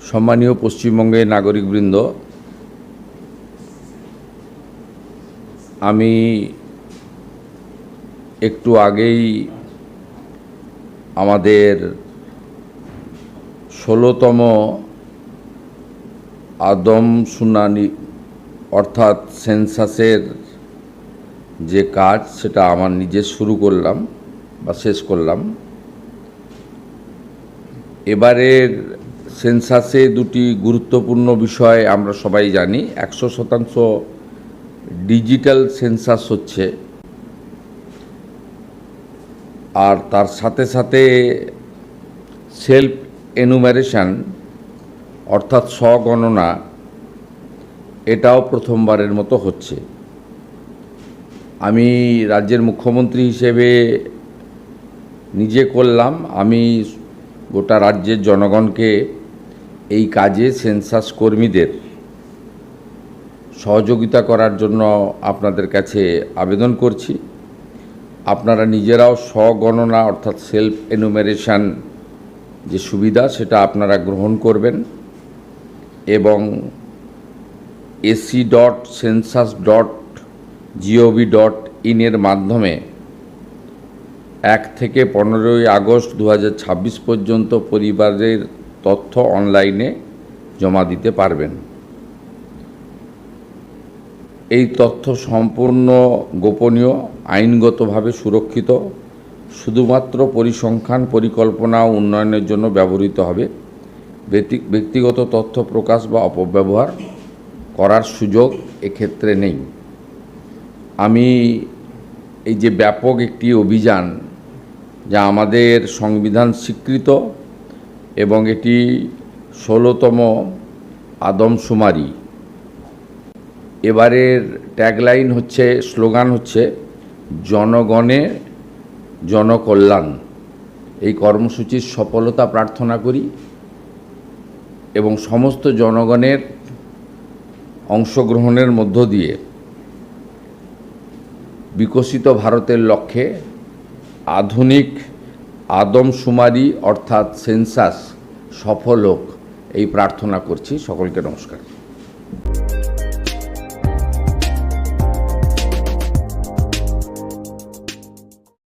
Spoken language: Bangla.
সম্মানীয় পশ্চিমবঙ্গের নাগরিকবৃন্দ, আমি একটু আগেই আমাদের ১৬তম আদমশুমারি অর্থাৎ সেন্সাসের যে কাজ সেটা আমার নিজে শুরু করলাম বা শেষ করলাম। এবারের সেন্সাসে দুটি গুরুত্বপূর্ণ বিষয় আমরা সবাই জানি। ১০০% ডিজিটাল সেন্সাস হচ্ছে, আর তার সাথে সাথে সেলফ এনুমারেশন অর্থাৎ স্বগণনা এটাও প্রথমবারের মতো হচ্ছে। আমি রাজ্যের মুখ্যমন্ত্রী হিসেবে নিজে করলাম, আমি গোটা রাজ্যের জনগণকে এই কাজে সেন্সাস কর্মীদের সহযোগিতা করার জন্য আপনাদের কাছে আবেদন করছি। আপনারা নিজেরাও স্বগণনা অর্থাৎ সেলফ এনুমারেশন যে সুবিধা সেটা আপনারা গ্রহণ করবেন এবং ac.census.gov.in এর মাধ্যমে ১ থেকে ১৫ই আগস্ট ২০২৬ পর্যন্ত পরিবারের তথ্য অনলাইনে জমা দিতে পারবেন। এই তথ্য সম্পূর্ণ গোপনীয়, আইনগতভাবে সুরক্ষিত, শুধুমাত্র পরিসংখ্যান, পরিকল্পনা ও উন্নয়নের জন্য ব্যবহৃত হবে। ব্যক্তিগত তথ্য প্রকাশ বা অপব্যবহার করার সুযোগ এক্ষেত্রে নেই। আমি এই যে ব্যাপক একটি অভিযান, যা আমাদের সংবিধান স্বীকৃত এবং এটি ১৬তম আদমশুমারি, এবারের ট্যাগলাইন হচ্ছে, স্লোগান হচ্ছে জনগণে জনকল্যাণ। এই কর্মসূচির সফলতা প্রার্থনা করি এবং সমস্ত জনগণের অংশগ্রহণের মধ্য দিয়ে বিকশিত ভারতের লক্ষ্যে আধুনিক আদমশুমারি অর্থাৎ সেন্সাস সফল হোক, এই প্রার্থনা করছি। সকলকে নমস্কার।